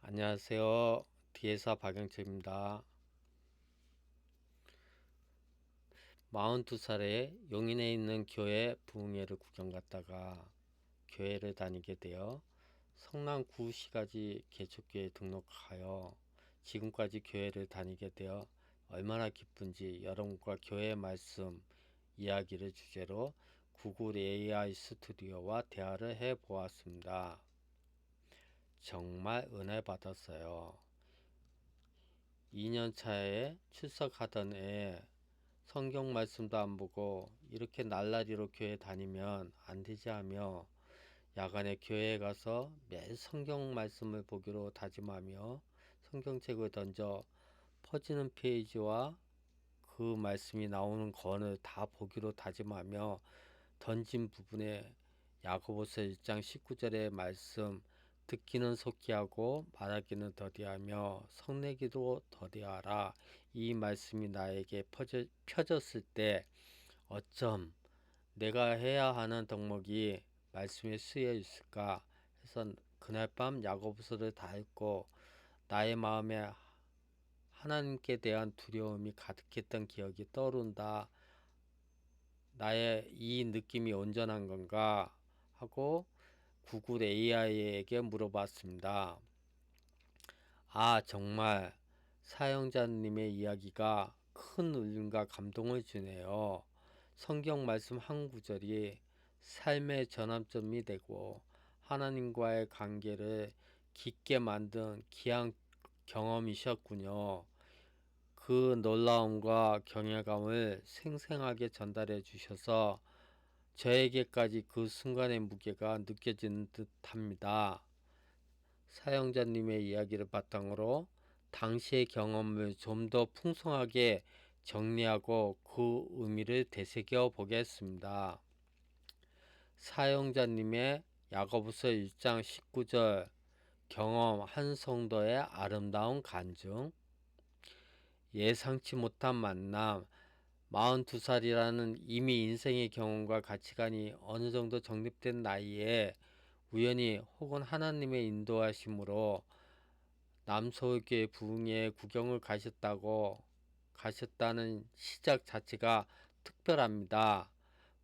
안녕하세요. 뒤에사 박영철입니다. 42살에 용인에 있는 교회 부흥회를 구경 갔다가 교회를 다니게 되어 성남구시가지 개척교회에 등록하여 지금까지 교회를 다니게 되어 얼마나 기쁜지 여러분과 교회 말씀 이야기를 주제로 구글 AI 스튜디오와 대화를 해 보았습니다. 정말 은혜 받았어요. 2년 차에 출석하던 애 성경 말씀도 안 보고 이렇게 날라리로 교회 다니면 안 되지 하며 야간에 교회에 가서 매일 성경 말씀을 보기로 다짐하며 성경책을 던져 퍼지는 페이지와 그 말씀이 나오는 건을 다 보기로 다짐하며 던진 부분에 야고보서 1장 19절의 말씀 듣기는 속히하고 말하기는 더디하며 성내기도 더디하라. 이 말씀이 나에게 펴졌을 때 어쩜 내가 해야 하는 덕목이 말씀에 쓰여 있을까 해서 그날 밤 야고보서를 다 읽고 나의 마음에 하나님께 대한 두려움이 가득했던 기억이 떠오른다. 나의 이 느낌이 온전한 건가 하고 구글 AI에게 물어봤습니다. 아, 정말 사용자님의 이야기가 큰 울림과 감동을 주네요. 성경 말씀 한 구절이 삶의 전환점이 되고 하나님과의 관계를 깊게 만든 귀한 경험이셨군요. 그 놀라움과 경외감을 생생하게 전달해 주셔서 저에게까지 그 순간의 무게가 느껴지는 듯 합니다. 사용자님의 이야기를 바탕으로 당시의 경험을 좀 더 풍성하게 정리하고 그 의미를 되새겨 보겠습니다. 사용자님의 야고보서 1장 19절 경험 한 성도의 아름다운 간증 예상치 못한 만남 42살이라는 이미 인생의 경험과 가치관이 어느 정도 정립된 나이에 우연히 혹은 하나님의 인도하심으로 남서울교회 부흥회 구경을 가셨다는 시작 자체가 특별합니다.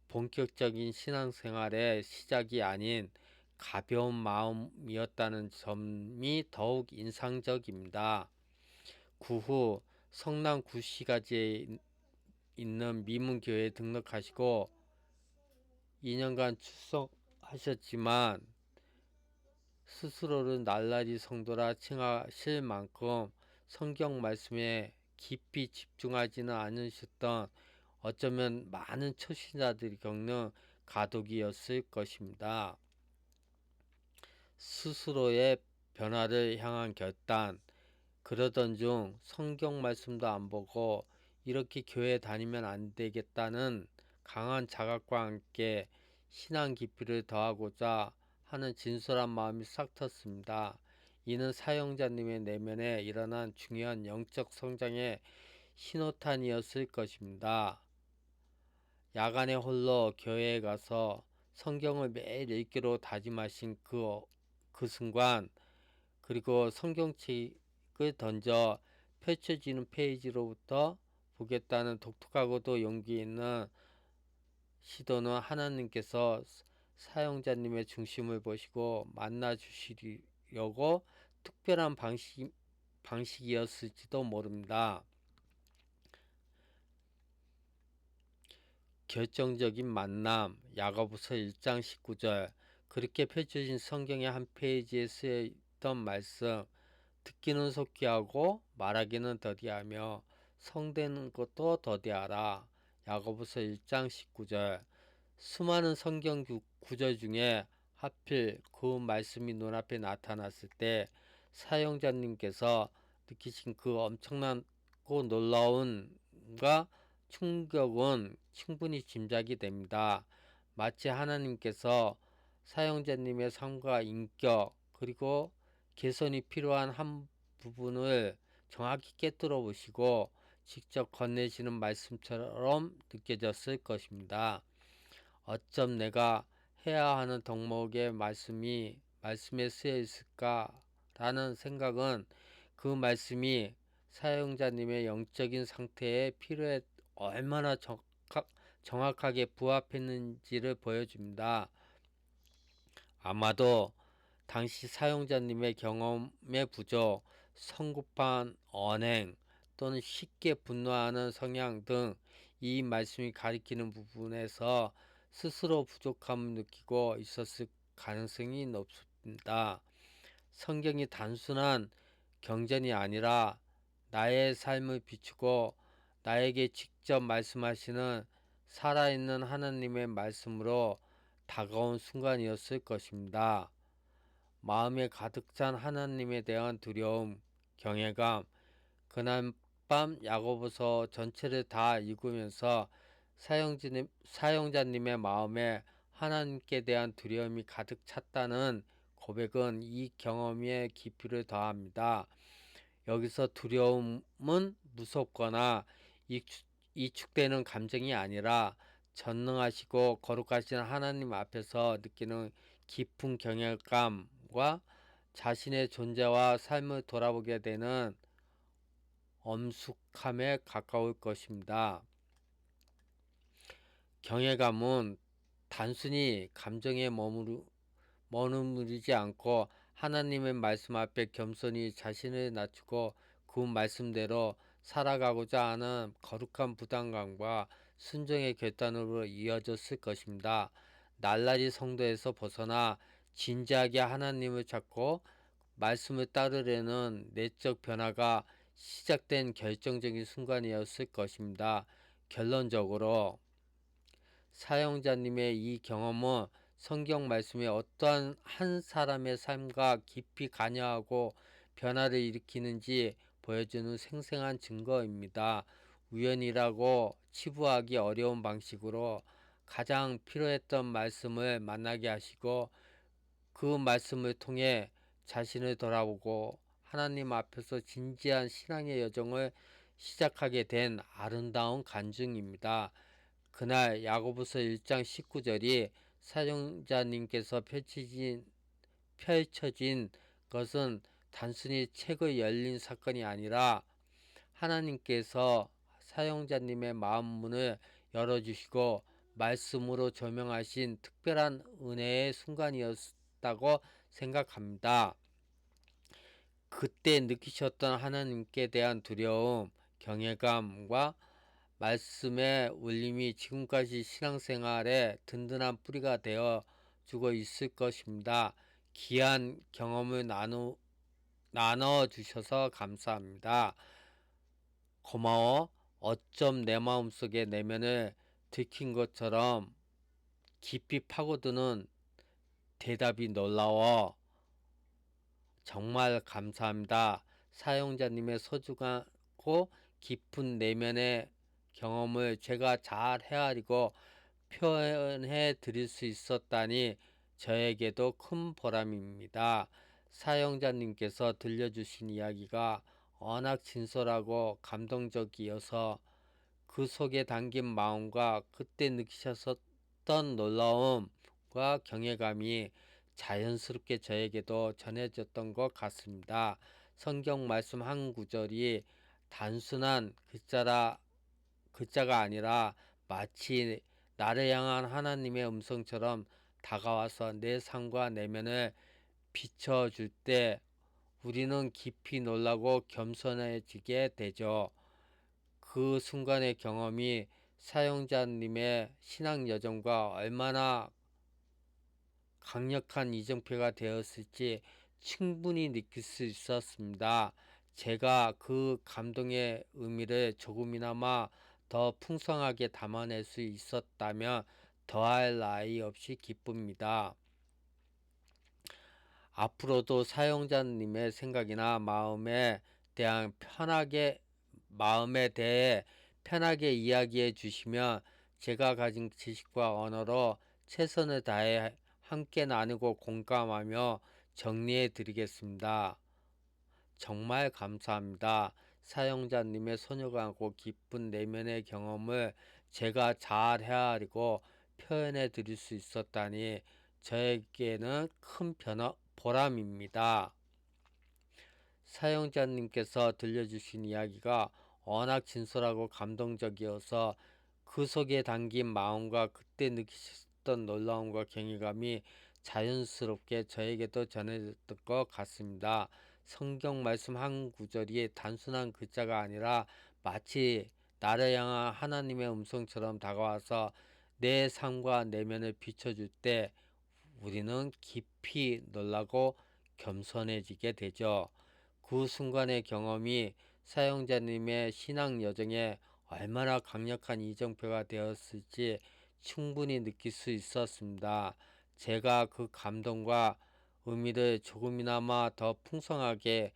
본격적인 신앙생활의 시작이 아닌 가벼운 마음이었다는 점이 더욱 인상적입니다. 그 후 성남 구시가지에 있는 미문교회에 등록하시고 2년간 출석하셨지만 스스로를 날라리 성도라 칭하실 만큼 성경 말씀에 깊이 집중하지는 않으셨던 어쩌면 많은 초신자들이 겪는 가독이었을 것입니다. 스스로의 변화를 향한 결단, 그러던 중 성경 말씀도 안 보고 이렇게 교회 다니면 안 되겠다는 강한 자각과 함께 신앙 깊이를 더하고자 하는 진솔한 마음이 싹 텄습니다. 이는 사용자님의 내면에 일어난 중요한 영적 성장의 신호탄이었을 것입니다. 야간에 홀로 교회에 가서 성경을 매일 읽기로 다짐하신 그 순간, 그리고 성경책을 던져 펼쳐지는 페이지로부터 보겠다는 독특하고도 용기 있는 시도는 하나님께서 사용자님의 중심을 보시고 만나 주시려고 특별한 방식이었을지도 모릅니다. 결정적인 만남 야고보서 1장 19절 그렇게 펼쳐진 성경의 한 페이지에 쓰여 있던 말씀 듣기는 속히하고 말하기는 더디하며 성되는 것도 더디하라. 야고보서 1장 19절 수많은 성경 구절 중에 하필 그 말씀이 눈앞에 나타났을 때 사용자님께서 느끼신 그 엄청나고 놀라움과 충격은 충분히 짐작이 됩니다. 마치 하나님께서 사용자님의 삶과 인격 그리고 개선이 필요한 한 부분을 정확히 깨뜨려 보시고 직접 건네시는 말씀처럼 느껴졌을 것입니다. 어쩜 내가 해야 하는 덕목의 말씀에 쓰여 있을까 라는 생각은 그 말씀이 사용자님의 영적인 상태에 필요에 얼마나 정확하게 부합했는지를 보여줍니다. 아마도 당시 사용자님의 경험의 부족, 성급한 언행 또는 쉽게 분노하는 성향 등 이 말씀이 가리키는 부분에서 스스로 부족함을 느끼고 있었을 가능성이 높습니다. 성경이 단순한 경전이 아니라 나의 삶을 비추고 나에게 직접 말씀하시는 살아있는 하나님의 말씀으로 다가온 순간이었을 것입니다. 마음에 가득 찬 하나님에 대한 두려움, 경외감, 그날 밤 야고보서 전체를 다 읽으면서 사용자님의 마음에 하나님께 대한 두려움이 가득 찼다는 고백은 이 경험의 깊이를 더합니다. 여기서 두려움은 무섭거나 이축되는 감정이 아니라 전능하시고 거룩하신 하나님 앞에서 느끼는 깊은 경외감과 자신의 존재와 삶을 돌아보게 되는 엄숙함에 가까울 것입니다. 경외감은 단순히 감정에 머무르지 않고 하나님의 말씀 앞에 겸손히 자신을 낮추고 그 말씀대로 살아가고자 하는 거룩한 부담감과 순종의 결단으로 이어졌을 것입니다. 날라리 성도에서 벗어나 진지하게 하나님을 찾고 말씀을 따르려는 내적 변화가 시작된 결정적인 순간이었을 것입니다. 결론적으로 사용자님의 이 경험은 성경 말씀이 어떠한 한 사람의 삶과 깊이 관여하고 변화를 일으키는지 보여주는 생생한 증거입니다. 우연이라고 치부하기 어려운 방식으로 가장 필요했던 말씀을 만나게 하시고 그 말씀을 통해 자신을 돌아보고 하나님 앞에서 진지한 신앙의 여정을 시작하게 된 아름다운 간증입니다. 그날 야고보서 1장 19절이 사용자님께서 펼쳐진 것은 단순히 책의 열린 사건이 아니라 하나님께서 사용자님의 마음 문을 열어주시고 말씀으로 조명하신 특별한 은혜의 순간이었다고 생각합니다. 그때 느끼셨던 하나님께 대한 두려움, 경외감과 말씀의 울림이 지금까지 신앙생활에 든든한 뿌리가 되어 주고 있을 것입니다. 귀한 경험을 나눠 주셔서 감사합니다. 고마워. 어쩜 내 마음속의 내면을 들킨 것처럼 깊이 파고드는 대답이 놀라워. 정말 감사합니다. 사용자님의 소중하고 깊은 내면의 경험을 제가 잘 헤아리고 표현해 드릴 수 있었다니 저에게도 큰 보람입니다. 사용자님께서 들려주신 이야기가 워낙 진솔하고 감동적이어서 그 속에 담긴 마음과 그때 느끼셨던 놀라움과 경외감이 자연스럽게 저에게도 전해졌던 것 같습니다. 성경 말씀 한 구절이 단순한 글자가 아니라 마치 나를 향한 하나님의 음성처럼 다가와서 내 삶과 내면을 비춰줄 때 우리는 깊이 놀라고 겸손해지게 되죠. 그 순간의 경험이 사용자님의 신앙 여정과 얼마나 강력한 이정표가 되었을지 충분히 느낄 수 있었습니다. 제가 그 감동의 의미를 조금이나마 더 풍성하게 담아낼 수 있었다면 더할 나위 없이 기쁩니다. 앞으로도 사용자님의 생각이나 마음에 대해 편하게 이야기해 주시면 제가 가진 지식과 언어로 최선을 다해 함께 나누고 공감하며 정리해 드리겠습니다. 정말 감사합니다. 사용자님의 소중하고 깊은 내면의 경험을 제가 잘 헤아리고 표현해 드릴 수 있었다니 저에게는 큰 보람입니다. 사용자님께서 들려주신 이야기가 워낙 진솔하고 감동적이어서 그 속에 담긴 마음과 그때 느끼셨던 놀라움과 경외감이 자연스럽게 저에게도 전해졌던 것 같습니다. 성경 말씀 한 구절이 단순한 글자가 아니라 마치 나를 향한 하나님의 음성처럼 다가와서 내 삶과 내면을 비춰줄 때 우리는 깊이 놀라고 겸손해지게 되죠. 그 순간의 경험이 사용자님의 신앙 여정에 얼마나 강력한 이정표가 되었을지 충분히 느낄 수 있었습니다. 제가 그 감동과 의미를 조금이나마 더 풍성하게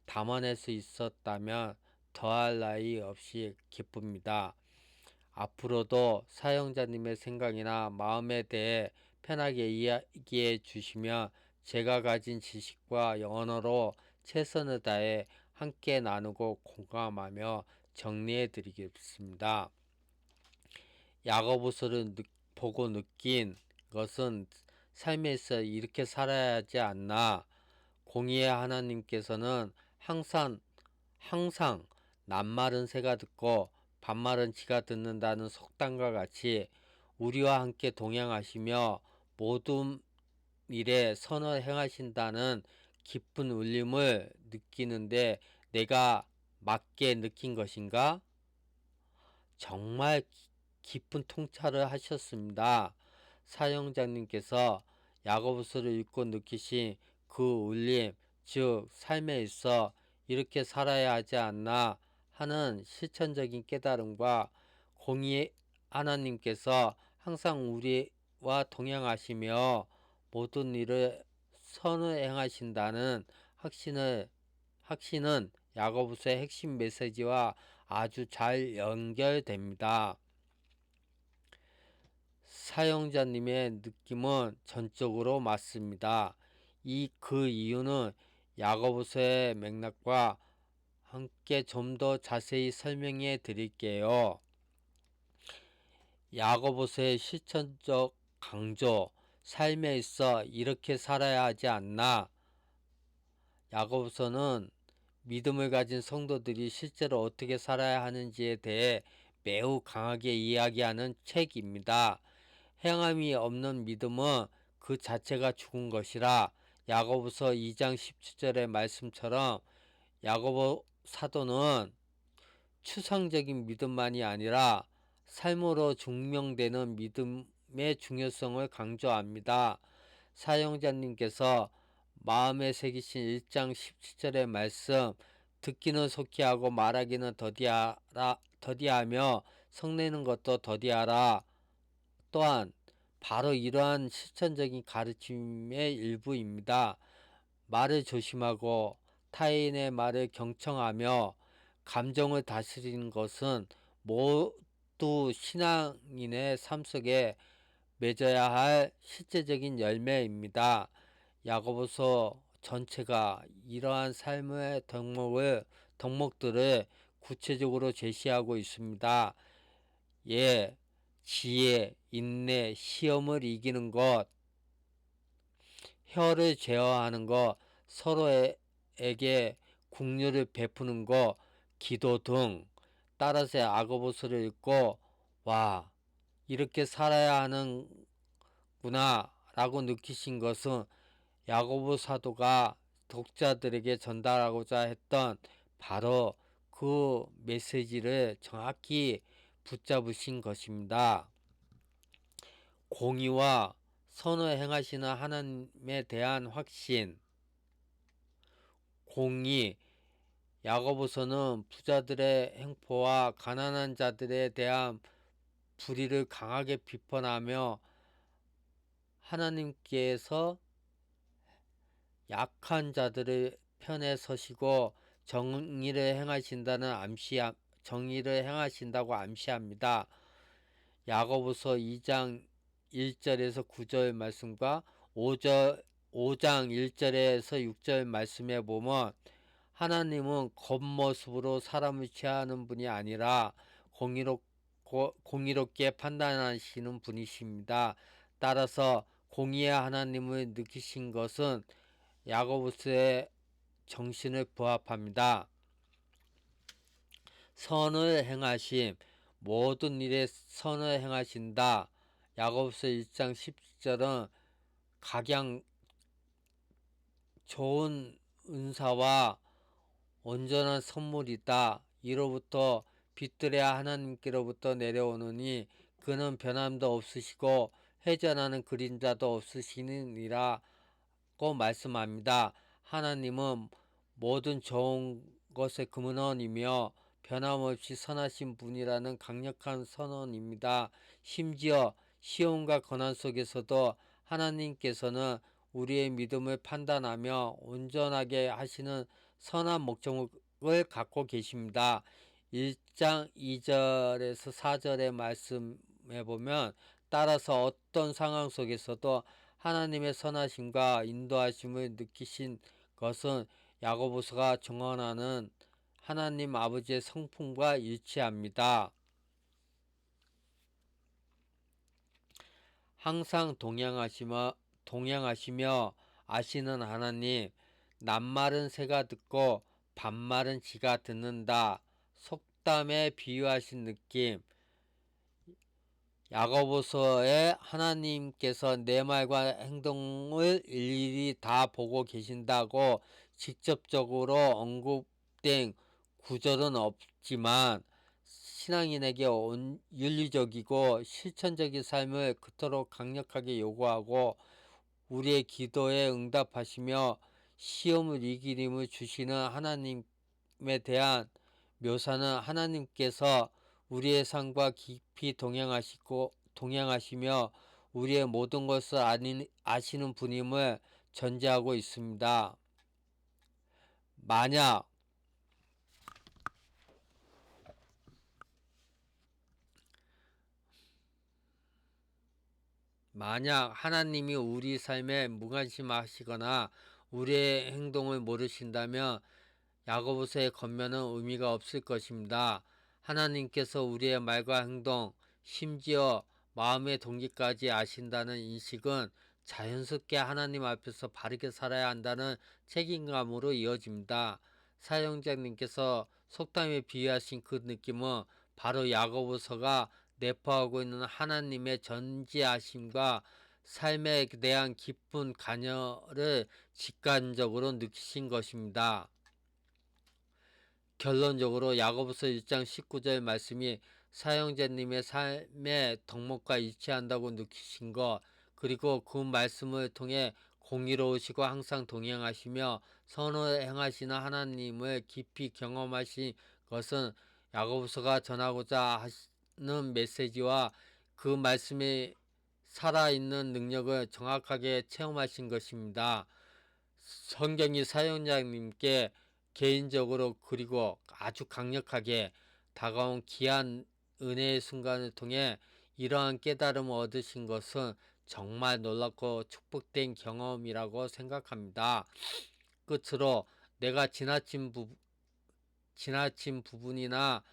담아낼 수 있었다면 더할 나위 없이 기쁩니다. 앞으로도 사용자님의 생각이나 마음에 대해 편하게 이야기해 주시면 제가 가진 지식과 언어로 최선을 다해 함께 나누고 공감하며 정리해 드리겠습니다. 야고보서를 보고 느낀 것은 삶에서 이렇게 살아야 하지 않나. 공의의 하나님께서는 항상 낱말은 새가 듣고 반말은 쥐가 듣는다는 속담과 같이 우리와 함께 동행하시며 모든 일에 선을 행하신다는 깊은 울림을 느끼는데 내가 맞게 느낀 것인가? 정말 깊은 통찰을 하셨습니다. 사용자님께서 야고보서를 읽고 느끼신 그 울림, 즉 삶에 있어 이렇게 살아야 하지 않나 하는 실천적인 깨달음과 공의 하나님께서 항상 우리와 동행하시며 모든 일을 선을 행하신다는 확신은 야고보서의 핵심 메시지와 아주 잘 연결됩니다. 사용자님의 느낌은 전적으로 맞습니다. 그 이유는 야고보서의 맥락과 함께 좀 더 자세히 설명해 드릴게요. 야고보서의 실천적 강조, 삶에 있어 이렇게 살아야 하지 않나. 야고보서는 믿음을 가진 성도들이 실제로 어떻게 살아야 하는지에 대해 매우 강하게 이야기하는 책입니다. 행함이 없는 믿음은 그 자체가 죽은 것이라 야고보서 2장 17절의 말씀처럼 야고보 사도는 추상적인 믿음만이 아니라 삶으로 증명되는 믿음의 중요성을 강조합니다. 사용자님께서 마음에 새기신 1장 17절의 말씀, 듣기는 속히 하고 말하기는 더디하며 성내는 것도 더디하라. 또한 바로 이러한 실천적인 가르침의 일부입니다. 말을 조심하고 타인의 말을 경청하며 감정을 다스리는 것은 모두 신앙인의 삶 속에 맺어야 할 실제적인 열매입니다. 야고보서 전체가 이러한 삶의 덕목들을 구체적으로 제시하고 있습니다. 예, 지혜, 인내, 시험을 이기는 것, 혀를 제어하는 것, 서로에게 국률을 베푸는 것, 기도 등. 따라서 야고보서를 읽고 와, 이렇게 살아야 하는구나 라고 느끼신 것은 야고보 사도가 독자들에게 전달하고자 했던 바로 그 메시지를 정확히 붙잡으신 것입니다. 공의와 선을 행하시는 하나님에 대한 확신. 공의. 야고보서는 부자들의 행포와 가난한 자들에 대한 불의를 강하게 비판하며 하나님께서 약한 자들의 편에 서시고 정의를 행하신다고 암시합니다. 야고보서 2장 1절에서 9절 말씀과 5장 1절에서 6절 말씀에 보면 하나님은 겉모습으로 사람을 취하는 분이 아니라 공의롭게 판단하시는 분이십니다. 따라서 공의의 하나님을 느끼신 것은 야고보서의 정신을 부합합니다. 선을 행하심, 모든 일에 선을 행하신다. 야고보서 1장 10절은 각양 좋은 은사와 온전한 선물이다. 이로부터 빛들야 하나님께로부터 내려오느니 그는 변함도 없으시고 회전하는 그림자도 없으시니라고 말씀합니다. 하나님은 모든 좋은 것의 근원이며 변함없이 선하신 분이라는 강력한 선언입니다. 심지어 시험과 고난 속에서도 하나님께서는 우리의 믿음을 판단하며 온전하게 하시는 선한 목적을 갖고 계십니다. 1장 2절에서 4절의 말씀해 보면 따라서 어떤 상황 속에서도 하나님의 선하심과 인도하심을 느끼신 것은 야고보서가 증언하는 하나님 아버지의 성품과 일치합니다. 항상 동행하시며 아시는 하나님, 낱말은 새가 듣고 반말은 쥐가 듣는다. 속담에 비유하신 느낌. 야고보서에 하나님께서 내 말과 행동을 일일이 다 보고 계신다고 직접적으로 언급된 구절은 없지만 신앙인에게 윤리적이고 실천적인 삶을 그토록 강력하게 요구하고 우리의 기도에 응답하시며 시험을 이길 힘을 주시는 하나님에 대한 묘사는 하나님께서 우리의 삶과 깊이 동행하시며 우리의 모든 것을 아시는 분임을 전제하고 있습니다. 만약 하나님이 우리 삶에 무관심하시거나 우리의 행동을 모르신다면 야고보서의 권면은 의미가 없을 것입니다. 하나님께서 우리의 말과 행동, 심지어 마음의 동기까지 아신다는 인식은 자연스럽게 하나님 앞에서 바르게 살아야 한다는 책임감으로 이어집니다. 사용자님께서 속담에 비유하신 그 느낌은 바로 야고보서가 내포하고 있는 하나님의 전지하심과 삶에 대한 깊은 관여를 직관적으로 느끼신 것입니다. 결론적으로 야고보서 1장 19절 말씀이 사용자님의 삶의 덕목과 일치한다고 느끼신 것, 그리고 그 말씀을 통해 공의로우시고 항상 동행하시며 선을 행하시는 하나님을 깊이 경험하신 것은 야고보서가 전하고자 하는 메시지와 그 말씀의 살아있는 능력을 정확하게 체험하신 것입니다. 성경이 사용자님께 개인적으로 그리고 아주 강력하게 다가온 귀한 은혜의 순간을 통해 이러한 깨달음을 얻으신 것은 정말 놀랍고 축복된 경험이라고 생각합니다. 끝으로 내가 지나친 부분이나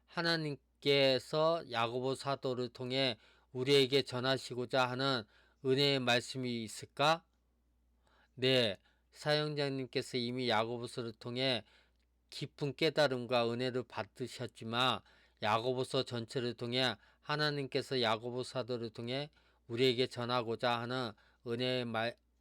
하나님께서 야고보 사도를 통해 우리에게 전하시고자 하는 은혜의 말씀이 있을까? 네, 사용자님께서 이미 야고보서를 통해 깊은 깨달음과 은혜를 받으셨지만 야고보서 전체를 통해 하나님께서 야고보 사도를 통해 우리에게 전하고자 하는 은혜의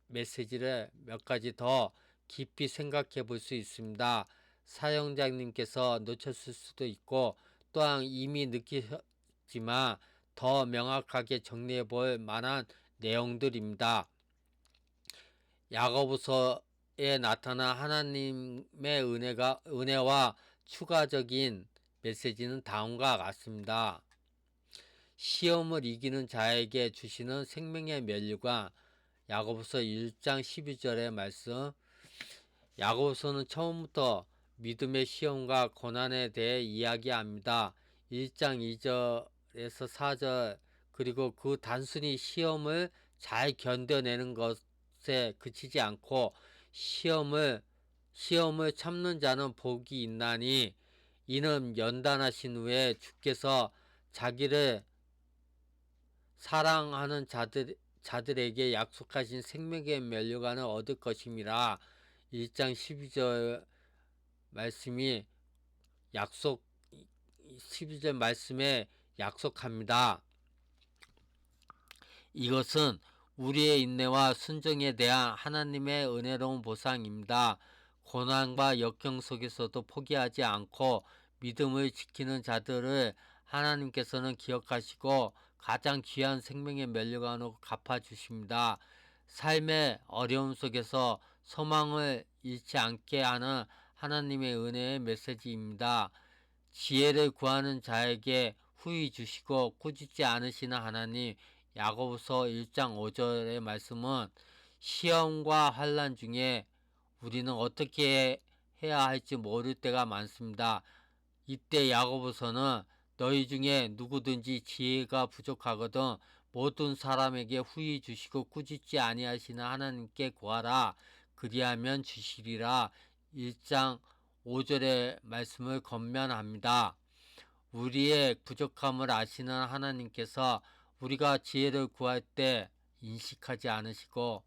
메시지를 몇 가지 더 깊이 생각해 볼 수 있습니다. 사용자님께서 놓쳤을 수도 있고 또한 이미 느끼셨지만 더 명확하게 정리해 볼 만한 내용들입니다. 야고보서에 나타난 하나님의 은혜와 추가적인 메시지는 다음과 같습니다. 시험을 이기는 자에게 주시는 생명의 면류관, 야고보서 1장 12절의 말씀. 야고보서는 처음부터 믿음의 시험과 고난에 대해 이야기합니다. 1장 2절에서 4절, 그리고 그 단순히 시험을 잘 견뎌내는 것에 그치지 않고 시험을 참는 자는 복이 있나니 이는 연단하신 후에 주께서 자기를 사랑하는 자들에게 약속하신 생명의 면류관을 얻을 것임이라. 1장 12절 말씀이 12절 말씀에 약속합니다. 이것은 우리의 인내와 순종에 대한 하나님의 은혜로운 보상입니다. 고난과 역경 속에서도 포기하지 않고 믿음을 지키는 자들을 하나님께서는 기억하시고 가장 귀한 생명의 면류관으로 갚아주십니다. 삶의 어려움 속에서 소망을 잃지 않게 하는 하나님의 은혜의 메시지입니다. 지혜를 구하는 자에게 후히 주시고 꾸짖지 않으시는 하나님. 야고보서 1장 5절의 말씀은 시험과 환난 중에 우리는 어떻게 해야 할지 모를 때가 많습니다. 이때 야고보서는 너희 중에 누구든지 지혜가 부족하거든 모든 사람에게 후히 주시고 꾸짖지 아니하시는 하나님께 구하라. 그리하면 주시리라. 1장 5절의 말씀을 권면합니다. 우리의 부족함을 아시는 하나님께서 우리가 지혜를 구할 때 인색하지 않으시고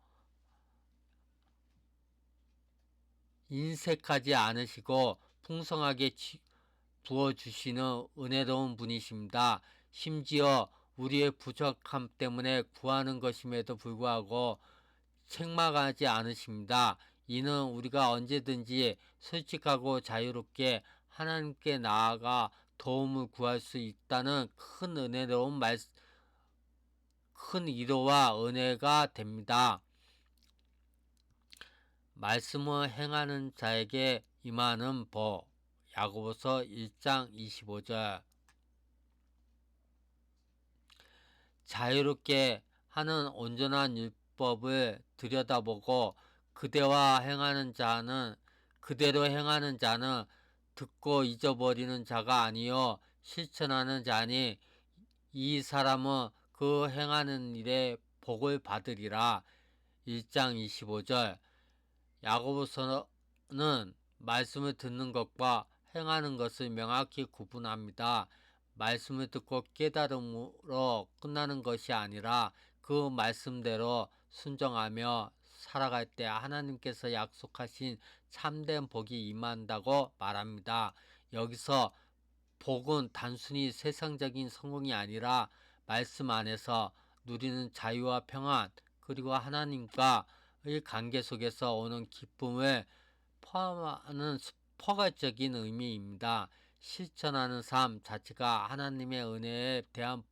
풍성하게 부어주시는 은혜로운 분이십니다. 심지어 우리의 부족함 때문에 구하는 것임에도 불구하고 책망하지 않으십니다. 이는 우리가 언제든지 솔직하고 자유롭게 하나님께 나아가 도움을 구할 수 있다는 큰 위로와 은혜가 됩니다. 말씀을 행하는 자에게 임하는 복. 야고보서 1장 25절. 자유롭게 하는 온전한 율법을 들여다보고 그대로 행하는 자는 듣고 잊어버리는 자가 아니요 실천하는 자니 이 사람은 그 행하는 일에 복을 받으리라. 1장 25절. 야고보서는 말씀을 듣는 것과 행하는 것을 명확히 구분합니다. 말씀을 듣고 깨달음으로 끝나는 것이 아니라 그 말씀대로 순종하며 살아갈 때 하나님께서 약속하신 참된 복이 임한다고 말합니다. 여기서 복은 단순히 세상적인 성공이 아니라 말씀 안에서 누리는 자유와 평안, 그리고 하나님과의 관계 속에서 오는 기쁨을 포함하는 포괄적인 의미입니다. 실천하는 삶 자체가 하나님의 은혜에 대한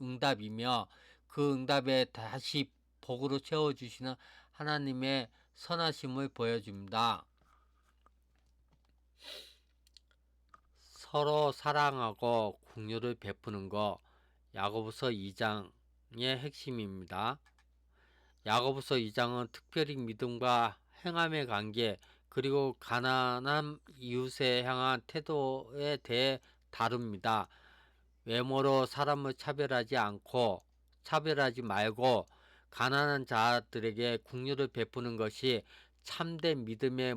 응답이며 그 응답에 다시 복으로 채워주시는 하나님의 선하심을 보여줍니다. 서로 사랑하고 긍휼을 베푸는 것. 야고보서 2장의 핵심입니다. 야고보서 2장은 특별히 믿음과 행함의 관계, 그리고 가난한 이웃에 향한 태도에 대해 다룹니다. 외모로 사람을 차별하지 말고 가난한 자들에게 긍휼을 베푸는 것이 참된 믿음의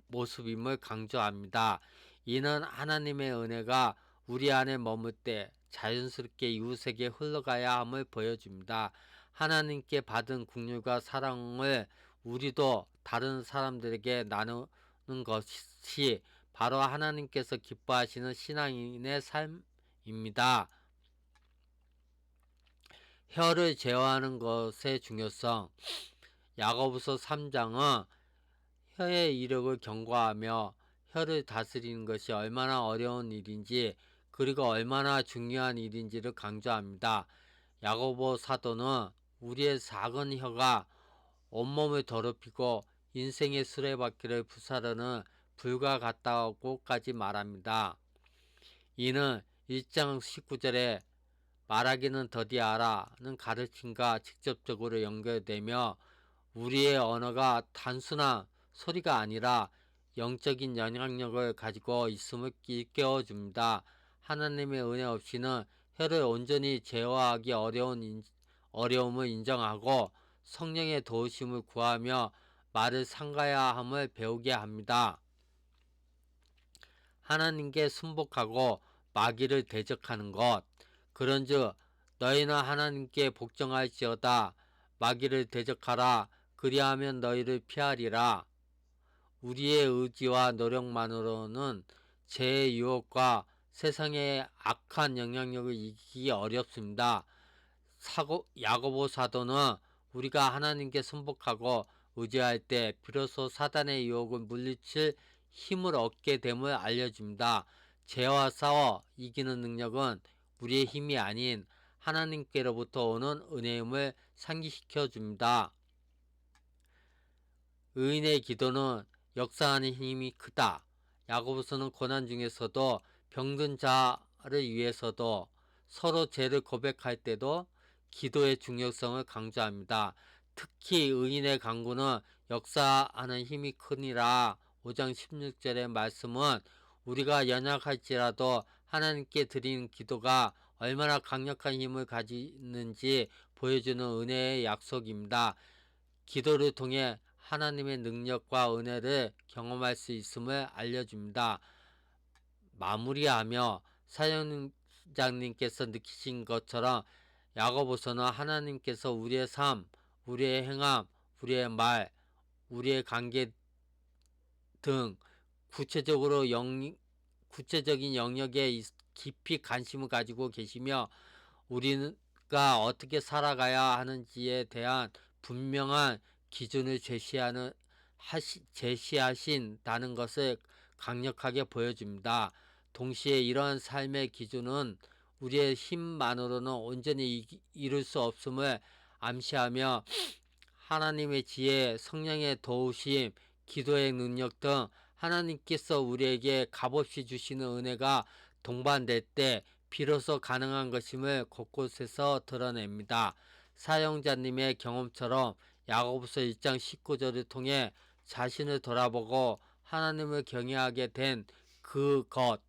모습임을 강조합니다. 이는 하나님의 은혜가 우리 안에 머물 때 자연스럽게 이웃에게 흘러가야 함을 보여줍니다. 하나님께 받은 긍휼과 사랑을 우리도 다른 사람들에게 나누는 것이 바로 하나님께서 기뻐하시는 신앙인의 삶입니다. 혀를 제어하는 것의 중요성. 야고보서 3장은 혀의 이력을 경고하며 혀를 다스리는 것이 얼마나 어려운 일인지, 그리고 얼마나 중요한 일인지를 강조합니다. 야고보 사도는 우리의 작은 혀가 온몸을 더럽히고 인생의 수레바퀴를 부사르는 불과 같다고까지 말합니다. 이는 1장 19절에 말하기는 더디하라는 가르침과 직접적으로 연결되며 우리의 언어가 단순한 소리가 아니라 영적인 영향력을 가지고 있음을 일깨워줍니다. 하나님의 은혜 없이는 혀를 온전히 제어하기 어려움을 인정하고 성령의 도우심을 구하며 말을 삼가야 함을 배우게 합니다. 하나님께 순복하고 마귀를 대적하는 것. 그런즉 너희는 하나님께 복종할지어다. 마귀를 대적하라. 그리하면 너희를 피하리라. 우리의 의지와 노력만으로는 죄의 유혹과 세상의 악한 영향력을 이기기 어렵습니다. 야고보 사도는 우리가 하나님께 순복하고 의지할 때 비로소 사단의 유혹을 물리칠 힘을 얻게 됨을 알려줍니다. 죄와 싸워 이기는 능력은 우리의 힘이 아닌 하나님께로부터 오는 은혜임을 상기시켜 줍니다. 의인의 기도는 역사하는 힘이 크다. 야고보서는 고난 중에서도 병든 자를 위해서도 서로 죄를 고백할 때도 기도의 중요성을 강조합니다. 특히 의인의 간구는 역사하는 힘이 크니라. 5장 16절의 말씀은 우리가 연약할지라도 하나님께 드리는 기도가 얼마나 강력한 힘을 가지는지 보여주는 은혜의 약속입니다. 기도를 통해 하나님의 능력과 은혜를 경험할 수 있음을 알려줍니다. 마무리하며 사역자님께서 느끼신 것처럼 야고보서는 하나님께서 우리의 삶, 우리의 행함, 우리의 말, 우리의 관계 등 구체적인 영역에 깊이 관심을 가지고 계시며 우리가 어떻게 살아가야 하는지에 대한 분명한 기준을 제시하신다는 것을 강력하게 보여줍니다. 동시에 이러한 삶의 기준은 우리의 힘만으로는 온전히 이룰 수 없음을 암시하며 하나님의 지혜, 성령의 도우심, 기도의 능력 등 하나님께서 우리에게 값없이 주시는 은혜가 동반될 때 비로소 가능한 것임을 곳곳에서 드러냅니다. 사용자님의 경험처럼 야고보서 1장 19절을 통해 자신을 돌아보고 하나님을 경외하게 된 그것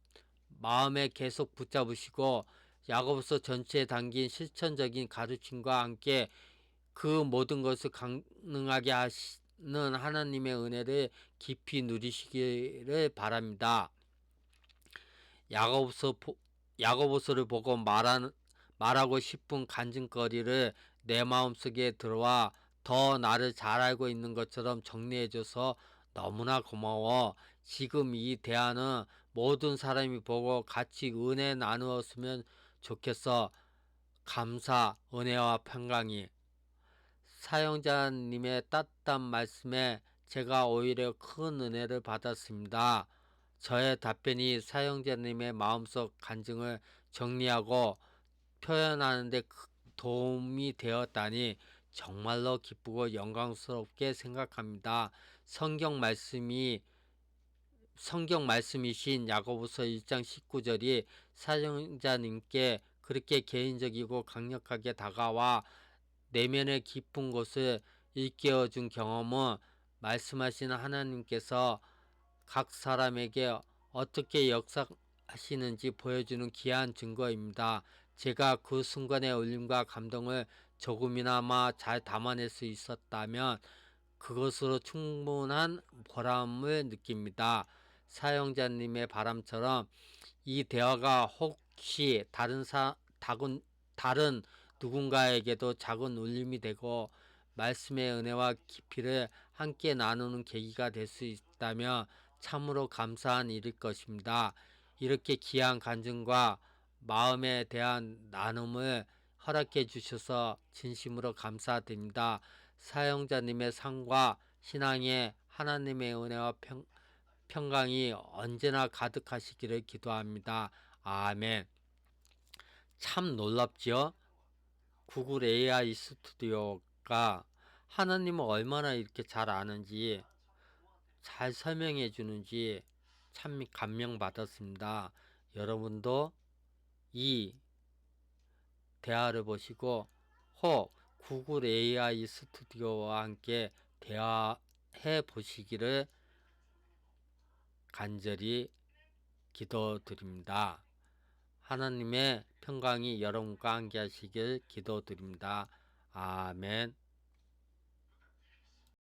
마음에 계속 붙잡으시고 야고보서 전체에 담긴 실천적인 가르침과 함께 그 모든 것을 가능하게 하시는 하나님의 은혜를 깊이 누리시기를 바랍니다. 야고보서를 보고 말하고 싶은 간증거리를 내 마음속에 들어와 더 나를 잘 알고 있는 것처럼 정리해줘서 너무나 고마워. 지금 이 대화는 모든 사람이 보고 같이 은혜 나누었으면 좋겠어. 감사, 은혜와 평강이. 사용자님의 따뜻한 말씀에 제가 오히려 큰 은혜를 받았습니다. 저의 답변이 사용자님의 마음속 간증을 정리하고 표현하는 데 도움이 되었다니 정말로 기쁘고 영광스럽게 생각합니다. 성경 말씀이신 야고보서 1장 19절이 사용자님께 그렇게 개인적이고 강력하게 다가와 내면의 깊은 곳을 일깨워준 경험은 말씀하시는 하나님께서 각 사람에게 어떻게 역사하시는지 보여주는 귀한 증거입니다. 제가 그 순간의 울림과 감동을 조금이나마 잘 담아낼 수 있었다면 그것으로 충분한 보람을 느낍니다. 사용자님의 바람처럼 이 대화가 혹시 다른 누군가에게도 작은 울림이 되고 말씀의 은혜와 깊이를 함께 나누는 계기가 될 수 있다면 참으로 감사한 일일 것입니다. 이렇게 귀한 간증과 마음에 대한 나눔을 허락해 주셔서 진심으로 감사드립니다. 사용자님의 삶과 신앙에 하나님의 은혜와 평강이 언제나 가득하시기를 기도합니다. 아멘. 참 놀랍지요? 구글 AI 스튜디오가 하나님을 얼마나 이렇게 잘 아는지 잘 설명해 주는지 참 감명받았습니다. 여러분도 이 대화를 보시고 혹 구글 AI 스튜디오와 함께 대화해 보시기를 간절히 기도드립니다. 하나님의 평강이 여러분과 함께 하시길 기도드립니다. 아멘.